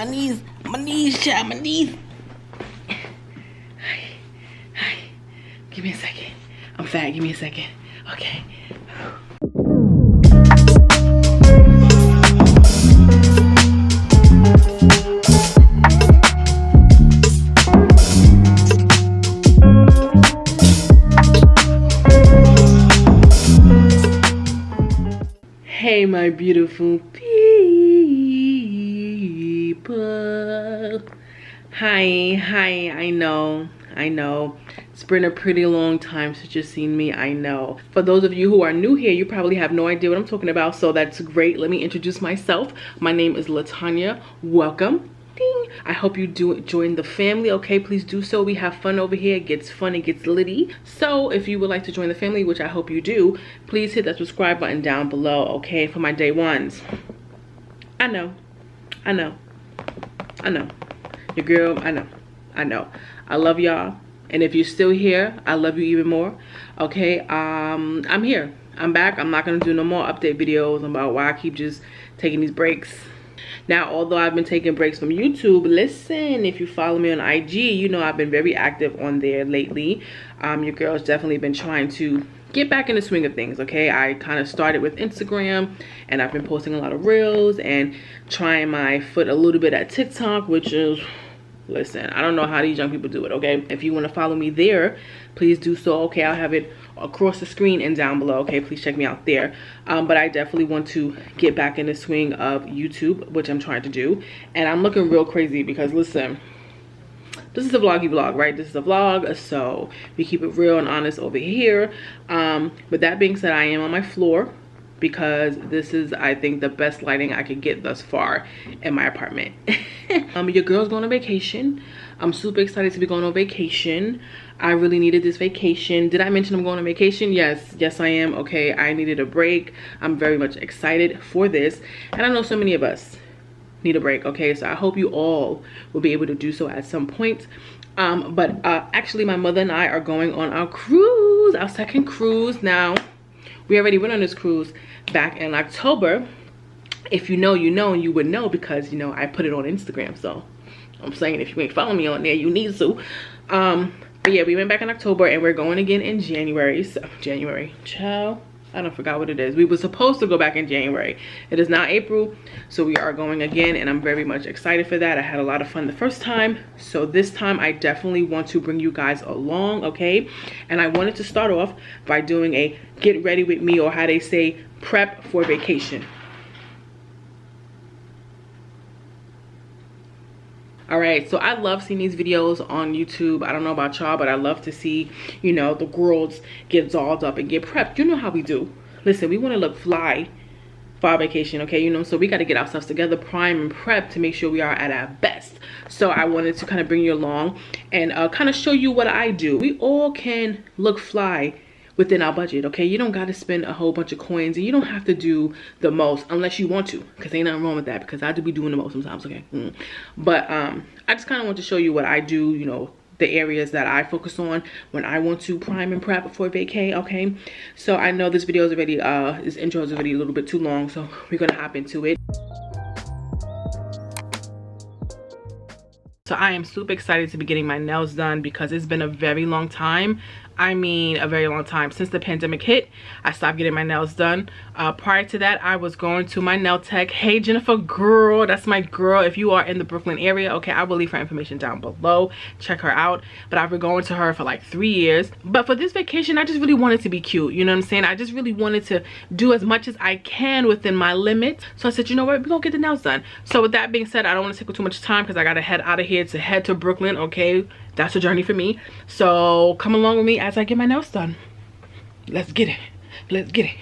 My knees, child, my knees. Hi. Give me a second. I'm fat, give me a second. Okay. Hey, my beautiful people. Hi, I know. It's been a pretty long time since you've seen me, I know. For those of you who are new here, you probably have no idea what I'm talking about, so that's great. Let me introduce myself. My name is Latanya. Welcome. Ding. I hope you do join the family, okay? Please do so. We have fun over here. It gets fun, it gets litty. So if you would like to join the family, which I hope you do, please hit that subscribe button down below, okay? For my day ones. I know. Your girl, I know. I love y'all. And if you're still here, I love you even more. Okay, I'm here. I'm back. I'm not gonna do no more update videos about why I keep just taking these breaks. Now, although I've been taking breaks from YouTube, listen, if you follow me on IG, you know I've been very active on there lately. Your girl's definitely been trying to get back in the swing of things, okay? I kind of started with Instagram, and I've been posting a lot of reels and trying my foot a little bit at TikTok, which is, listen, I don't know how these young people do it, okay? If you want to follow me there, please do so, okay? I'll have it across the screen and down below, okay? Please check me out there. But I definitely want to get back in the swing of YouTube, which I'm trying to do. And I'm looking real crazy because, listen, this is a vloggy vlog, right? This is a vlog, so we keep it real and honest over here. With that being said, I am on my floor because this is, I think, the best lighting I could get thus far in my apartment. Your girl's going on vacation. I'm super excited to be going on vacation. I really needed this vacation. Did I mention I'm going on vacation? Yes I am. Okay, I needed a break. I'm very much excited for this, and I know so many of us need a break, okay? So I hope you all will be able to do so at some point. Actually, my mother and I are going on our cruise, our second cruise. Now, we already went on this cruise back in October. If you know, you know, and you would know because, you know, I put it on Instagram. So I'm saying if you ain't following me on there, you need to. But yeah, we went back in October and we're going again in January. So, January, ciao. I don't forgot what it is. We were supposed to go back in January. It is now April, so we are going again, and I'm very much excited for that. I had a lot of fun the first time, so this time I definitely want to bring you guys along, okay? And I wanted to start off by doing a get ready with me, or how they say, prep for vacation. All right, so I love seeing these videos on YouTube. I don't know about y'all, but I love to see, you know, the girls get dolled up and get prepped. You know how we do. Listen, we want to look fly for our vacation, okay? You know, so we got to get ourselves together, prime and prep to make sure we are at our best. So I wanted to kind of bring you along and kind of show you what I do. We all can look fly within our budget, okay? You don't got to spend a whole bunch of coins, and you don't have to do the most unless you want to, because ain't nothing wrong with that, because I do be doing the most sometimes, okay? But I just kind of want to show you what I do, you know, the areas that I focus on when I want to prime and prep for vacay, okay? So I know this video is already, this intro is already a little bit too long, so we're gonna hop into it. So I am super excited to be getting my nails done because it's been a very long time. I mean, a very long time. Since the pandemic hit, I stopped getting my nails done. Prior to that, I was going to my nail tech. Hey, Jennifer, girl, that's my girl. If you are in the Brooklyn area, okay, I will leave her information down below. Check her out. But I've been going to her for like 3 years. But for this vacation, I just really wanted to be cute. You know what I'm saying? I just really wanted to do as much as I can within my limits. So I said, you know what? We're going to get the nails done. So with that being said, I don't want to take up too much time because I got to head out of here to head to Brooklyn, okay? That's a journey for me. So come along with me as I get my nails done. Let's get it. Let's get it.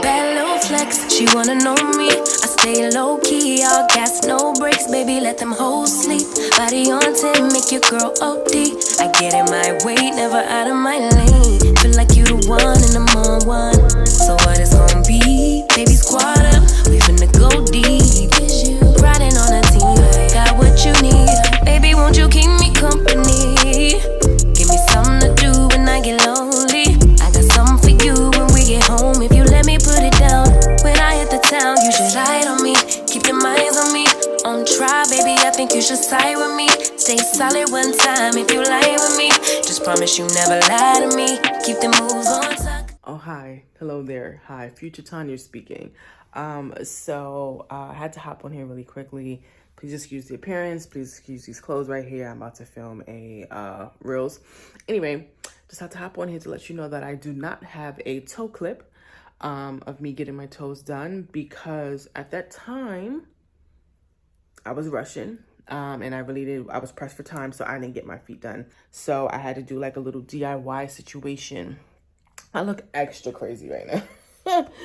Bad little flex, she wanna know me. I stay low key, all gas, no brakes, baby, let them hoes sleep. Body on 10, make your girl OD. I get in my way, never out of my lane. Feel like you the one and I'm on one. So what it's gonna be? Baby, squad up, we finna go deep. Riding on a team, got what you need. Baby, won't you keep me company? Give me something to do when I get think you should side with me. Stay solid one time if you lie with me. Just promise you never lie to me. Keep the moves on tuck. Oh, hi. Hello there. Hi. Future Tanya speaking. I had to hop on here really quickly. Please excuse the appearance. Please excuse these clothes right here. I'm about to film a Reels. Anyway, just had to hop on here to let you know that I do not have a toe clip of me getting my toes done, because at that time I was rushing and I was pressed for time, so I didn't get my feet done. So I had to do like a little DIY situation. I look extra crazy right now.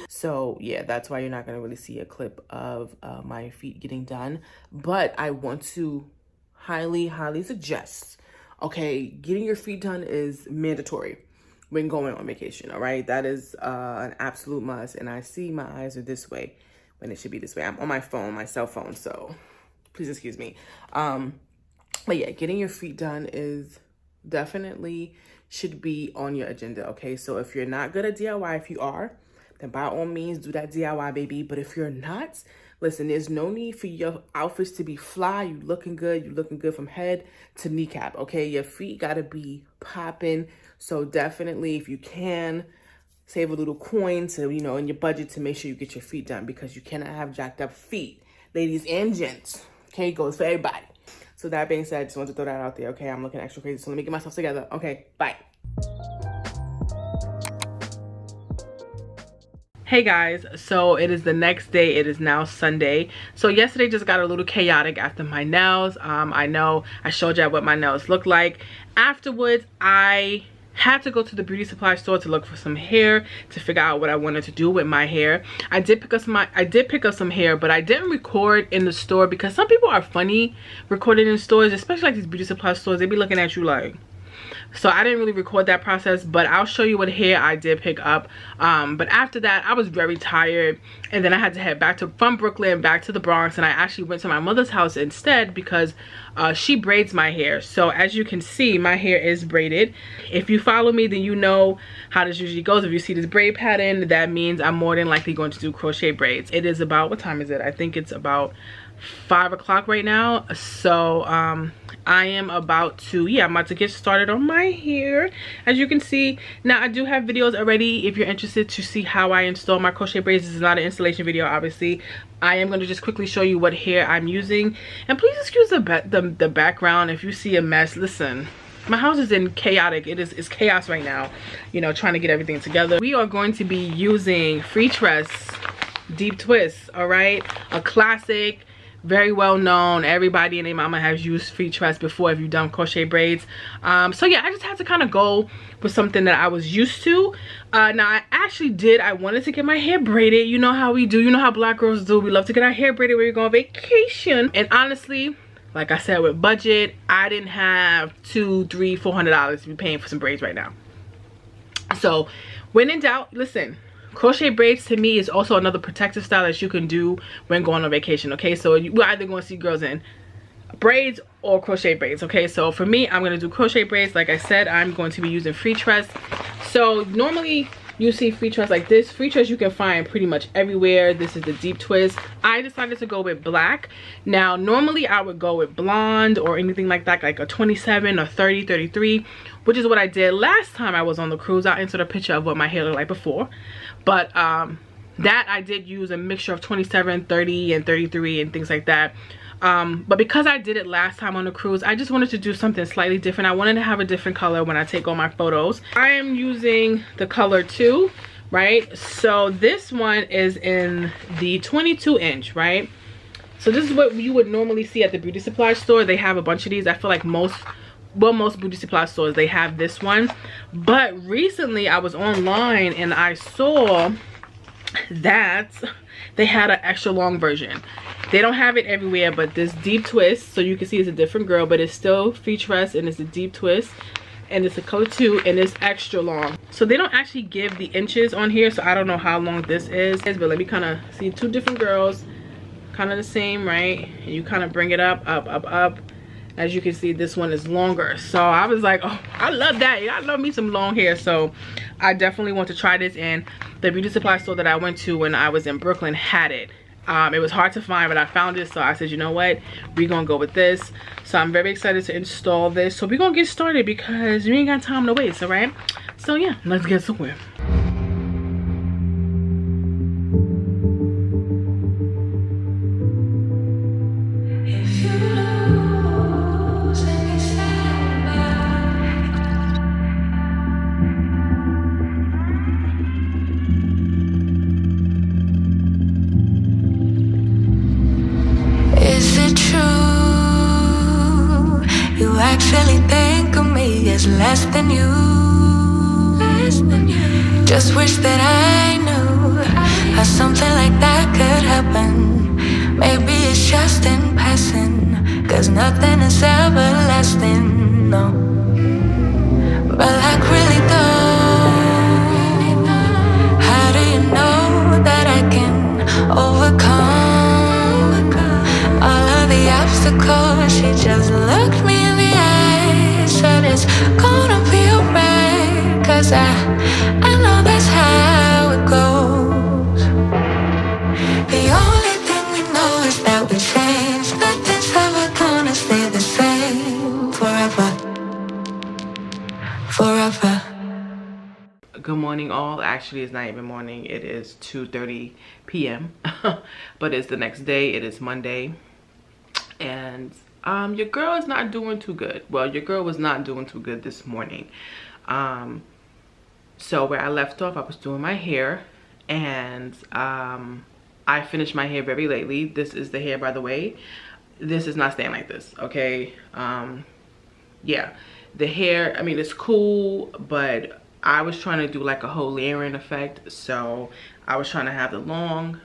So yeah, that's why you're not gonna really see a clip of my feet getting done. But I want to highly suggest, okay, getting your feet done is mandatory when going on vacation, all right? That is an absolute must. And I see my eyes are this way when it should be this way. I'm on my phone, my cell phone, so please excuse me. But yeah, getting your feet done is definitely should be on your agenda, okay? So if you're not good at DIY, if you are, then by all means do that DIY, baby. But if you're not, listen, there's no need for your outfits to be fly. You looking good from head to kneecap, okay? Your feet gotta be popping. So definitely, if you can, save a little coin to, you know, in your budget to make sure you get your feet done, because you cannot have jacked up feet, ladies and gents, okay? It goes for everybody. So that being said, I just want to throw that out there, okay? I'm looking extra crazy, so let me get myself together. Okay, bye. Hey guys, so it is the next day. It is now Sunday. So yesterday just got a little chaotic after my nails. I know I showed you what my nails look like. Afterwards, I had to go to the beauty supply store to look for some hair to figure out what I wanted to do with my hair. I did pick up some hair, but I didn't record in the store because some people are funny recording in stores, especially like these beauty supply stores. They be looking at you like. So I didn't really record that process, but I'll show you what hair I did pick up. But after that, I was very tired, and then I had to head from Brooklyn back to the Bronx, and I actually went to my mother's house instead because she braids my hair. So as you can see, my hair is braided. If you follow me, then you know how this usually goes. If you see this braid pattern, that means I'm more than likely going to do crochet braids. It is about, what time is it? I think it's about 5 o'clock right now. So I am about to get started on my hair. As you can see, now I do have videos already if you're interested to see how I install my crochet braids. This is not an installation video, obviously. I am going to just quickly show you what hair I'm using, and please excuse the background if you see a mess. Listen, my house is in chaotic. It's chaos right now, you know, trying to get everything together. We are going to be using Free Tress Deep Twist, all right? A classic, very well known. Everybody and their mama has used Free Tress before if you've done crochet braids. So yeah, I just had to kind of go with something that I was used to. Now I wanted to get my hair braided. You know how we do, you know how black girls do. We love to get our hair braided when we go on vacation. And honestly, like I said, with budget, I didn't have $200, $300, $400 to be paying for some braids right now. So when in doubt, listen, crochet braids to me is also another protective style that you can do when going on vacation, okay? So we're either going to see girls in braids or crochet braids, okay? So for me, I'm going to do crochet braids. Like I said, I'm going to be using Free Tress. So normally you see Free Tress like this. Free Tress you can find pretty much everywhere. This is the Deep Twist. I decided to go with black. Now normally I would go with blonde or anything like that, like a 27 or 30, 33, which is what I did last time I was on the cruise. I'll insert a picture of what my hair looked like before. But that I did use a mixture of 27, 30, and 33 and things like that. But because I did it last time on the cruise, I just wanted to do something slightly different. I wanted to have a different color when I take all my photos. I am using the color 2, right? So this one is in the 22 inch, right? So this is what you would normally see at the beauty supply store. They have a bunch of these. I feel like most beauty supply stores, they have this one. But recently I was online and I saw that they had an extra long version. They don't have it everywhere, but this Deep Twist, so you can see it's a different girl, but it's still Free Tress and it's a Deep Twist, and it's a color 2 and it's extra long. So they don't actually give the inches on here, so I don't know how long this is, but let me kind of see 2 different girls, kind of the same, right? And you kind of bring it up. As you can see, this one is longer. So I was like, oh, I love that. I love me some long hair. So I definitely want to try this, and the beauty supply store that I went to when I was in Brooklyn had it. It was hard to find, but I found it, so I said, you know what, we're gonna go with this. So I'm very excited to install this. So we're gonna get started because you ain't got time to waste, all right? So yeah, let's get to it. Actually think of me as less than you. Just wish that I knew how something like that could happen. Maybe it's just in passing, 'cause nothing is everlasting, no. But like really though, how do you know that I can overcome all of the obstacles? She just looked me in the eye, said it's gonna be alright, 'cause I know that's how it goes. The only thing we know is that we change. Nothing's ever gonna stay the same forever. Forever. Good morning all. Actually, it's not even morning. It is 2:30 p.m. but it's the next day. It is Monday. And your girl is not doing too good. Well, your girl was not doing too good this morning. So where I left off, I was doing my hair, and I finished my hair very lately. This is the hair, by the way. This is not staying like this, okay? Yeah, the hair, I mean, it's cool, but I was trying to do like a whole layering effect. So I was trying to have the long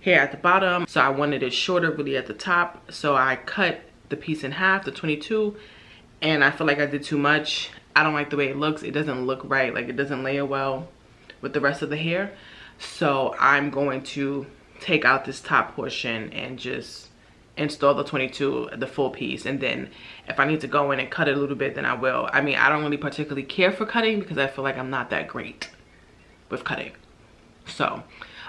hair at the bottom, so I wanted it shorter really at the top. So I cut the piece in half, the 22, and I feel like I did too much. I don't like the way it looks. It doesn't look right, like it doesn't layer well with the rest of the hair. So I'm going to take out this top portion and just install the 22, the full piece, and then if I need to go in and cut it a little bit, then I will. I mean, I don't really particularly care for cutting because I feel like I'm not that great with cutting. So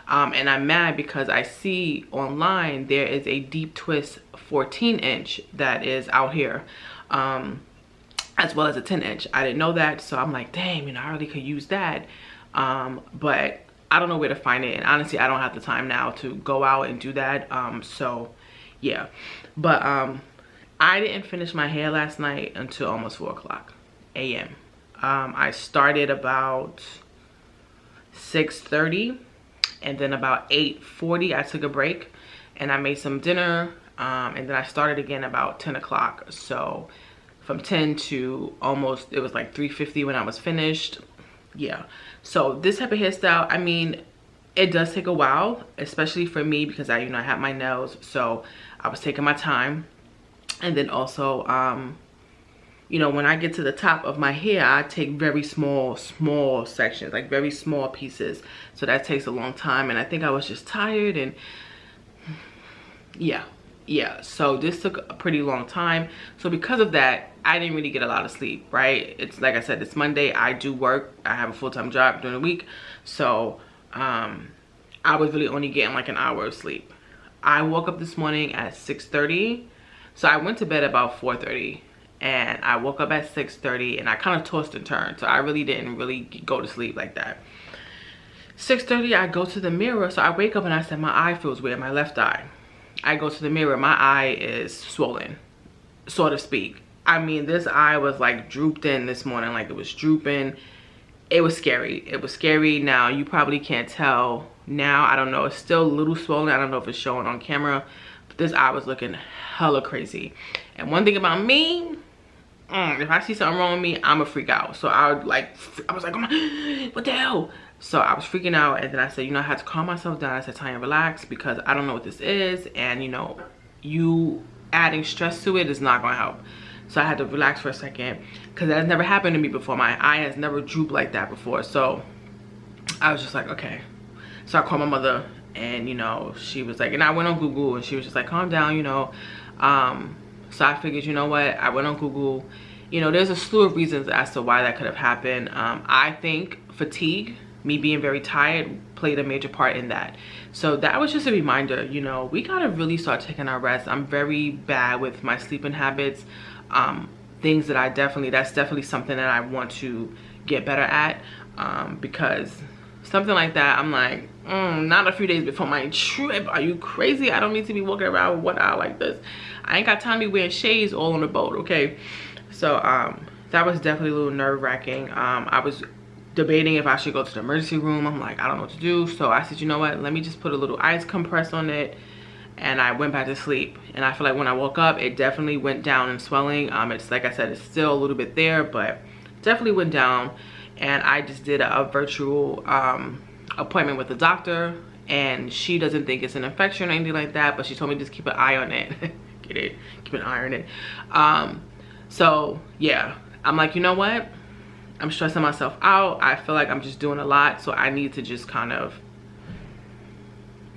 and I'm mad because I see online there is a deep twist 14-inch that is out here, as well as a 10-inch. I didn't know that, so I'm like, dang, you know, I really could use that, but I don't know where to find it, and honestly I don't have the time now to go out and do that. So yeah, but I didn't finish my hair last night until almost 4 o'clock a.m. I started about 6:30, and then about 8:40 I took a break and I made some dinner, and then I started again about 10 o'clock. So from 10 to almost, it was like 3:50 when I was finished. Yeah, so this type of hairstyle, I mean, it does take a while, especially for me because I, you know, I have my nails, so I was taking my time. And then also, you know, when I get to the top of my hair, I take very small sections, like very small pieces. So that takes a long time, and I think I was just tired, and yeah. So this took a pretty long time. So because of that, I didn't really get a lot of sleep, right? It's like I said, it's Monday. I do work. I have a full-time job during the week. So I was really only getting like an hour of sleep. I woke up this morning at 6:30. So I went to bed about 4:30. And I woke up at 6:30, and I kind of tossed and turned. So I really didn't really go to sleep like that. 6:30, I go to the mirror. So I wake up and I said, my eye feels weird, my left eye. I go to the mirror, my eye is swollen, so to speak. I mean, this eye was like drooped in this morning, like it was drooping. It was scary. It was scary. Now, you probably can't tell now. I don't know. It's still a little swollen. I don't know if it's showing on camera. But this eye was looking hella crazy. And one thing about me, if I see something wrong with me, I'm a freak out. So I was like, oh my, what the hell? So I was freaking out, and then I said, you know, I had to calm myself down. I said, Tanya, relax, because I don't know what this is, and you know, you adding stress to it is not gonna help. So I had to relax for a second, because that has never happened to me before. My eye has never drooped like that before. So I was just like, okay. So I called my mother, and you know, she was like, and I went on Google, and she was just like, calm down, you know. So I figured, you know what, I went on Google. You know, there's a slew of reasons as to why that could have happened. I think fatigue me being very tired played a major part in that. So that was just a reminder, you know, we gotta really start taking our rest. I'm very bad with my sleeping habits. Things that that's definitely something that I want to get better at, because something like that, I'm like, not a few days before my trip. Are you crazy? I don't need to be walking around with 1 eye like this. I ain't got time to be wearing shades all on the boat, okay? So that was definitely a little nerve-wracking. I was debating if I should go to the emergency room. I'm like, I don't know what to do. So I said, you know what, let me just put a little ice compress on it. And I went back to sleep. And I feel like when I woke up, it definitely went down in swelling. It's like I said, it's still a little bit there, but definitely went down. And I just did a virtual appointment with the doctor, and she doesn't think it's an infection or anything like that, but she told me just keep an eye on it. Get it? Keep an eye on it. So yeah, I'm like, you know what? I'm stressing myself out. I feel like I'm just doing a lot, so I need to just kind of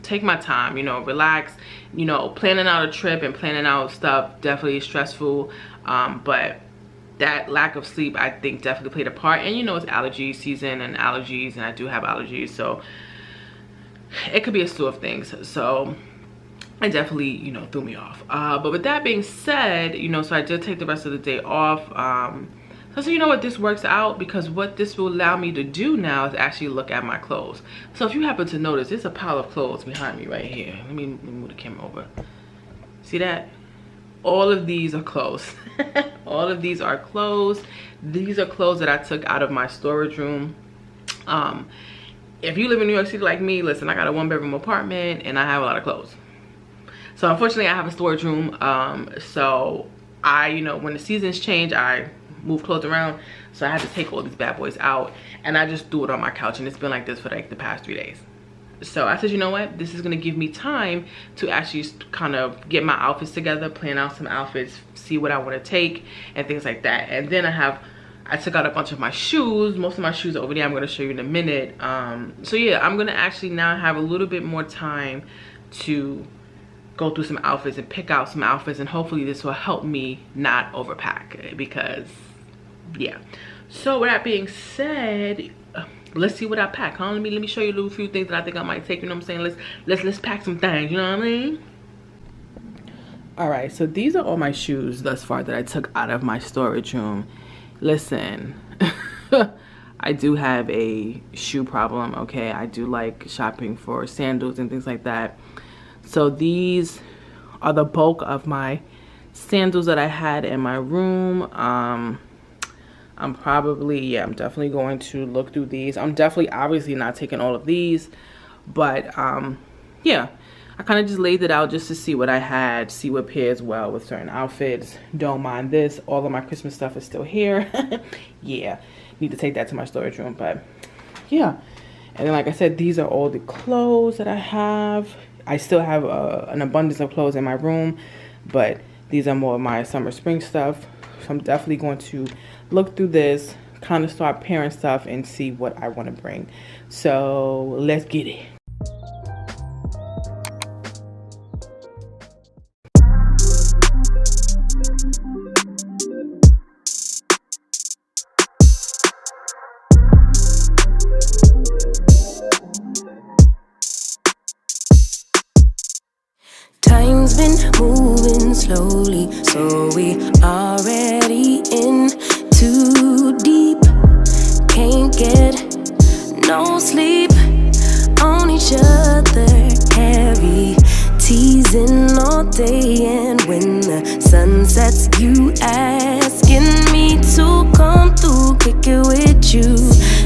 take my time, you know, relax. You know, planning out a trip and planning out stuff definitely is stressful, but that lack of sleep, I think, definitely played a part. And you know, it's allergy season and allergies, and I do have allergies, so it could be a slew of things. So it definitely, you know, threw me off. But with that being said, you know, so I did take the rest of the day off. So you know what, this works out, because what this will allow me to do now is actually look at my clothes. So if you happen to notice, there's a pile of clothes behind me right here. Let me move the camera over. See that? All of these are clothes. All of these are clothes. These are clothes that I took out of my storage room. If you live in New York City like me, listen, I got a 1-bedroom apartment and I have a lot of clothes. So unfortunately, I have a storage room. So I, you know, when the seasons change, I move clothes around. So I had to take all these bad boys out, and I just threw it on my couch, and it's been like this for like the past 3 days. So I said, you know what, this is gonna give me time to actually kind of get my outfits together, plan out some outfits, see what I want to take and things like that. And then I took out a bunch of my shoes. Most of my shoes are over there. I'm going to show you in a minute. So yeah, I'm going to actually now have a little bit more time to go through some outfits and pick out some outfits, and hopefully this will help me not overpack, because yeah. So with that being said, let's see what I pack, huh? Let me show you a little few things that I think I might take, you know what I'm saying? Let's pack some things, you know what I mean? All right, so these are all my shoes thus far that I took out of my storage room. Listen, I do have a shoe problem, okay? I do like shopping for sandals and things like that. So these are the bulk of my sandals that I had in my room. I'm definitely going to look through these. I'm definitely obviously not taking all of these, but yeah, I kind of just laid it out just to see what I had, see what pairs well with certain outfits. Don't mind this. All of my Christmas stuff is still here. Yeah, need to take that to my storage room, but yeah. And then like I said, these are all the clothes that I have. I still have an abundance of clothes in my room, but these are more of my summer spring stuff. So I'm definitely going to look through this, kind of start pairing stuff and see what I want to bring. So let's get it. Time's been moving slowly, so we already in too deep. Can't get no sleep on each other, heavy teasing all day. And when the sun sets, you asking me to come through, kick it with you.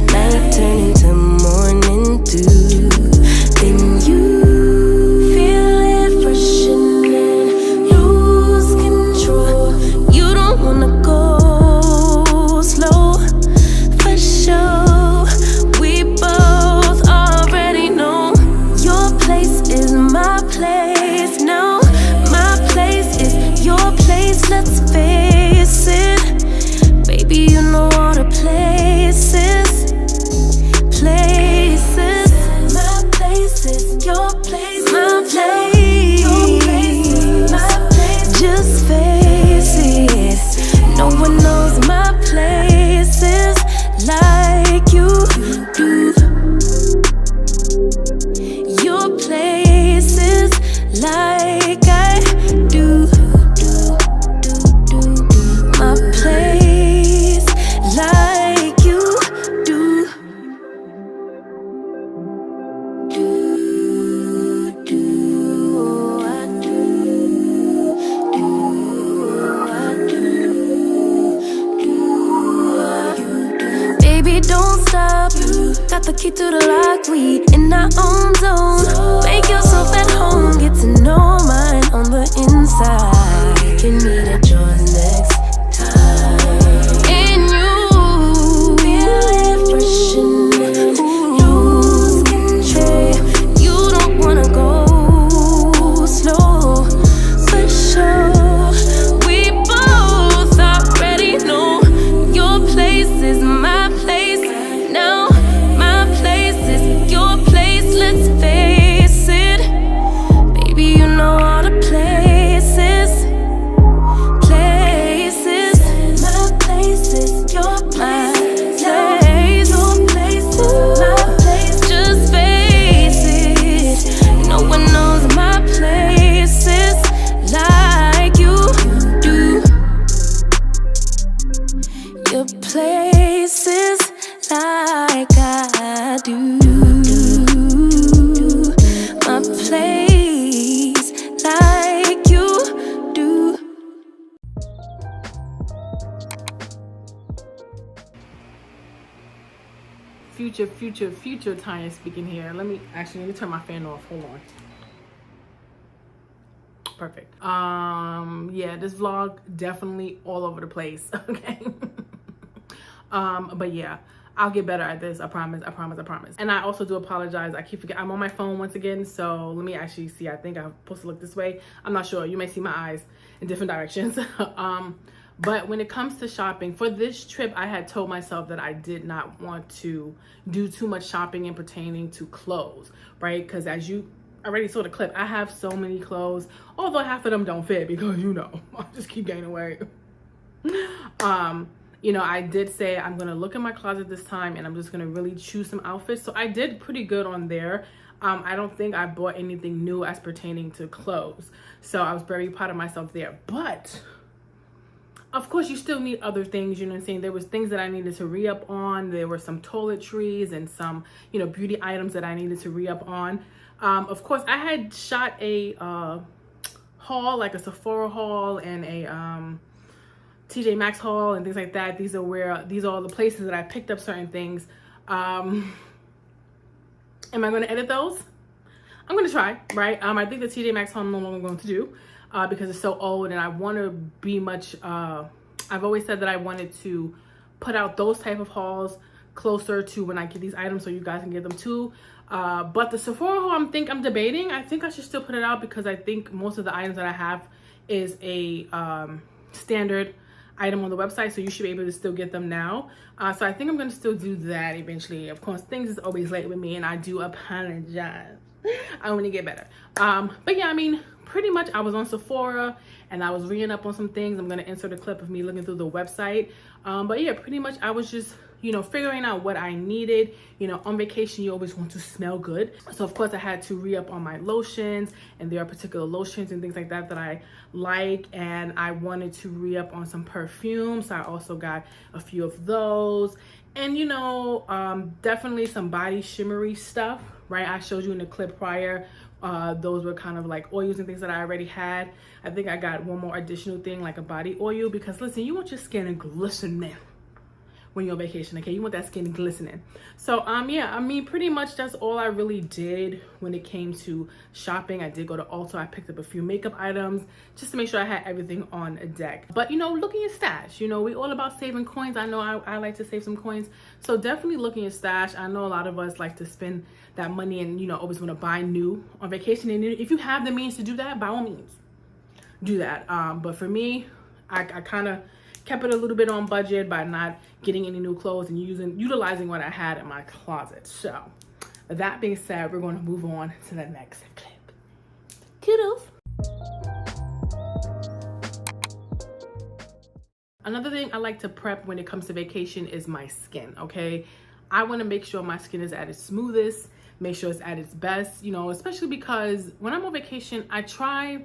Night turn into morning dew, then you let's face it, baby, you know all the places. got the key to the lock, we in our own zone. Make yourself at home, get to know mine on the inside. We can meet at yours next time. And you feel it fresh and lose control. You don't wanna go slow, for sure. We both already know your place is my place. Now my place is your place. Let's face it, baby. You know all the places. My place is your place. Your place is my place. Just face it. No one knows my places like you do. Your places like I do. My place like you do. Future Tanya speaking here. Let me turn my fan off. Hold on. Perfect. Yeah, this vlog definitely all over the place. Okay. But yeah, I'll get better at this. I promise. And I also do apologize. I keep forgetting. I'm on my phone once again. So let me actually see. I think I'm supposed to look this way. I'm not sure. You may see my eyes in different directions. But when it comes to shopping, for this trip, I had told myself that I did not want to do too much shopping in pertaining to clothes, right? Because as you already saw the clip, I have so many clothes, although half of them don't fit because, you know, I just keep gaining weight. You know, I did say I'm going to look in my closet this time and I'm just going to really choose some outfits. So I did pretty good on there. I don't think I bought anything new as pertaining to clothes. So I was very proud of myself there. But of course, you still need other things, you know what I'm saying? There was things that I needed to re-up on. There were some toiletries and some, you know, beauty items that I needed to re-up on. Of course, I had shot a haul, like a Sephora haul and a TJ Maxx haul and things like that. These are all the places that I picked up certain things. Am I going to edit those? I'm going to try, right? I think the TJ Maxx haul I'm no longer going to do. Because it's so old and I want to be much, I've always said that I wanted to put out those type of hauls closer to when I get these items so you guys can get them too. But the Sephora haul, I'm debating. I think I should still put it out because I think most of the items that I have is a standard item on the website, so you should be able to still get them now. So I think I'm going to still do that eventually. Of course, things is always late with me and I do apologize. I want to get better. But yeah, I mean, pretty much I was on Sephora and I was reading up on some things. I'm going to insert a clip of me looking through the website. But yeah, pretty much I was just, you know, figuring out what I needed. You know, on vacation, you always want to smell good. So of course I had to re-up on my lotions, and there are particular lotions and things like that that I like. And I wanted to re-up on some perfumes. So I also got a few of those. And, you know, definitely some body shimmery stuff, right? I showed you in the clip prior. Those were kind of like oils and things that I already had. I think I got one more additional thing, like a body oil, because listen, you want your skin glistening when you're on vacation, okay? You want that skin glistening. So yeah, I mean, pretty much that's all I really did when it came to shopping. I did go to Ulta. I picked up a few makeup items just to make sure I had everything on a deck. But you know, look in your stash. You know, we all about saving coins. I know I like to save some coins, so definitely look in your stash. I know a lot of us like to spend that money and, you know, always want to buy new on vacation. And if you have the means to do that, by all means do that. But for me, I kind of kept it a little bit on budget by not getting any new clothes and utilizing what I had in my closet. So with that being said, we're going to move on to the next clip. Kudos. Another thing I like to prep when it comes to vacation is my skin, okay? I want to make sure my skin is at its smoothest, make sure it's at its best, you know, especially because when I'm on vacation, I try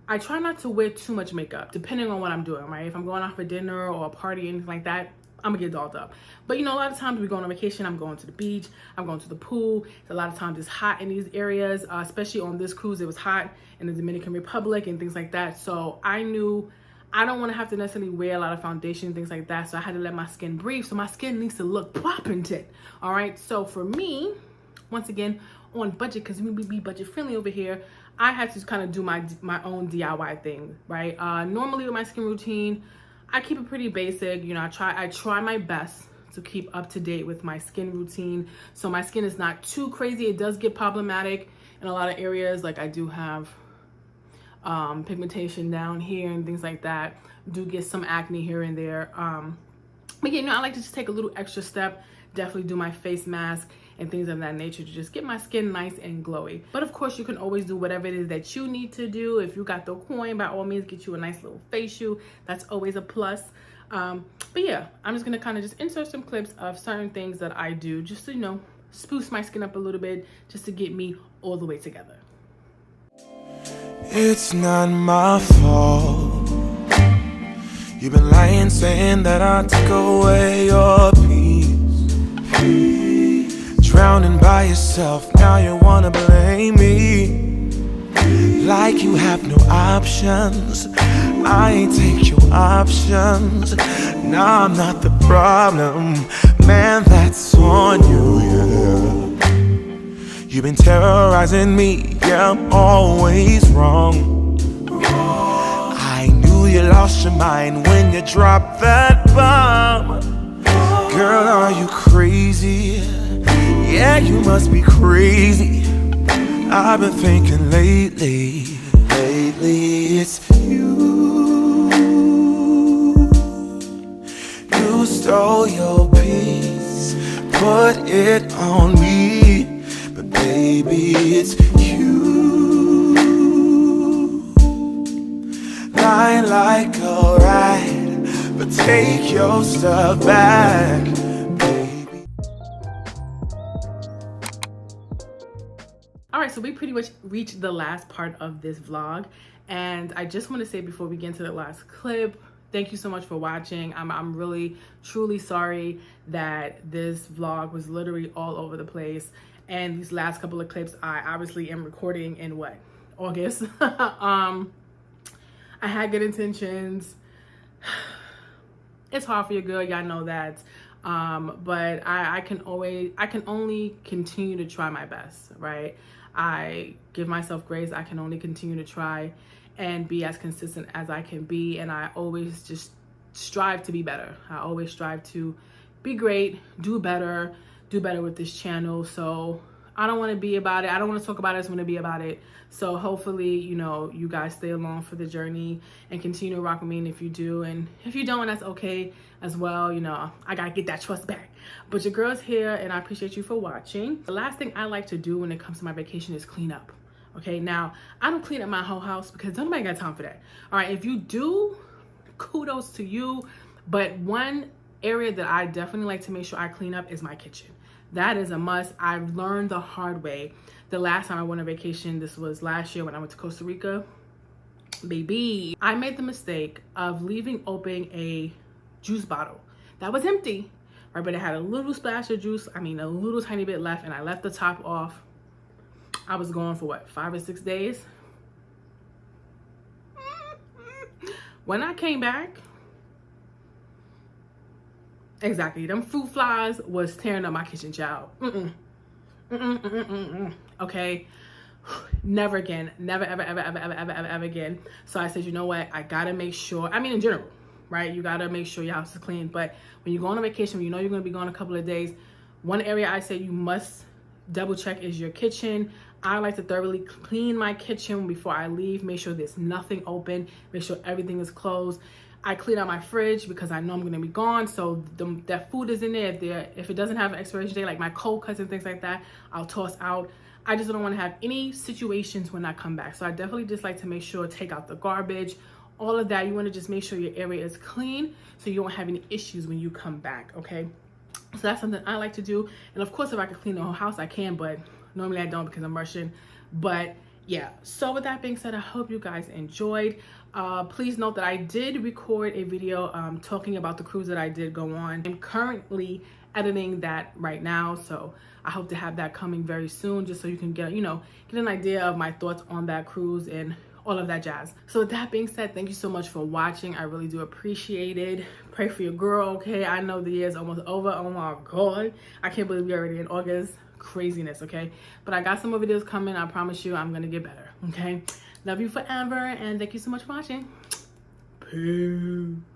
not to wear too much makeup, depending on what I'm doing, right? If I'm going out for dinner or a party, anything like that, I'm gonna get dolled up. But you know, a lot of times we go on vacation, I'm going to the beach, I'm going to the pool. A lot of times it's hot in these areas, especially on this cruise. It was hot in the Dominican Republic and things like that. So I knew I don't want to have to necessarily wear a lot of foundation and things like that. So I had to let my skin breathe. So my skin needs to look poppin' tit. All right. So for me, once again, on budget, because we be budget friendly over here, I had to kind of do my own DIY thing, right? Normally with my skin routine, I keep it pretty basic. You know, I try my best to keep up to date with my skin routine. So my skin is not too crazy. It does get problematic in a lot of areas. Like I do have pigmentation down here and things like that. Do get some acne here and there. But yeah, you know, I like to just take a little extra step, definitely do my face mask and things of that nature to just get my skin nice and glowy. But of course, you can always do whatever it is that you need to do. If you got the coin, by all means, get you a nice little facial. That's always a plus. But yeah, I'm just gonna kind of just insert some clips of certain things that I do just to, you know, spruce my skin up a little bit, just to get me all the way together. It's not my fault. You've been lying, saying that I took away your peace. Drowning by yourself, now you wanna blame me. Like you have no options. I ain't take your options. Nah, I'm not the problem. Man, that's on you, yeah. You've been terrorizing me, yeah, I'm always wrong. I knew you lost your mind when you dropped that bomb. Girl, are you crazy? Yeah, you must be crazy. I've been thinking lately it's you. You stole your peace, put it on me, but baby, it's you. Lying like a rat, but take your stuff back. Alright, so we pretty much reached the last part of this vlog, and I just want to say before we get into the last clip, thank you so much for watching. I'm really truly sorry that this vlog was literally all over the place, and these last couple of clips I obviously am recording in what, August. I had good intentions. It's hard for your girl, y'all know that. But I can only continue to try my best, right? I give myself grace. I can only continue to try and be as consistent as I can be. And I always just strive to be better. I always strive to be great, do better with this channel. So I don't want to be about it. I don't want to talk about it. I just want to be about it. So hopefully, you know, you guys stay along for the journey and continue to rock with me. And if you do, and if you don't, that's okay as well. You know, I got to get that trust back. But your girl's here, and I appreciate you for watching. The last thing I like to do when it comes to my vacation is clean up. Okay, now, I don't clean up my whole house because nobody got time for that. All right, if you do, kudos to you. But one area that I definitely like to make sure I clean up is my kitchen. That is a must. I've learned the hard way. The last time I went on vacation, this was last year when I went to Costa Rica, baby, I made the mistake of leaving open a juice bottle that was empty, right? But it had a little splash of juice. I mean, a little tiny bit left, and I left the top off. I was gone for what, 5 or 6 days? When I came back, exactly, them fruit flies was tearing up my kitchen, child. Okay, never again, never ever again. So I said, you know what, I gotta make sure, I mean in general, right, you gotta make sure your house is clean. But when you go on a vacation, when you know you're gonna be gone a couple of days, one area I say you must double check is your kitchen. I like to thoroughly clean my kitchen before I leave, make sure there's nothing open, make sure everything is closed. I clean out my fridge because I know I'm gonna be gone, so that food is in there. If it doesn't have an expiration date, like my cold cuts and things like that, I'll toss out. I just don't want to have any situations when I come back. So I definitely just like to make sure, take out the garbage, all of that. You want to just make sure your area is clean so you won't have any issues when you come back, okay? So that's something I like to do. And of course, if I could clean the whole house, I can, but normally I don't because I'm Russian. But yeah, so with that being said, I hope you guys enjoyed. Please note that I did record a video talking about the cruise that I did go on. I'm currently editing that right now, so I hope to have that coming very soon, just so you can get, you know, get an idea of my thoughts on that cruise and all of that jazz. So with that being said, thank you so much for watching. I really do appreciate it. Pray for your girl, okay? I know the year is almost over. Oh my God. I can't believe we're already in August. Craziness, okay? But I got some more videos coming. I promise you I'm gonna get better, okay? Love you forever, and thank you so much for watching. Peace.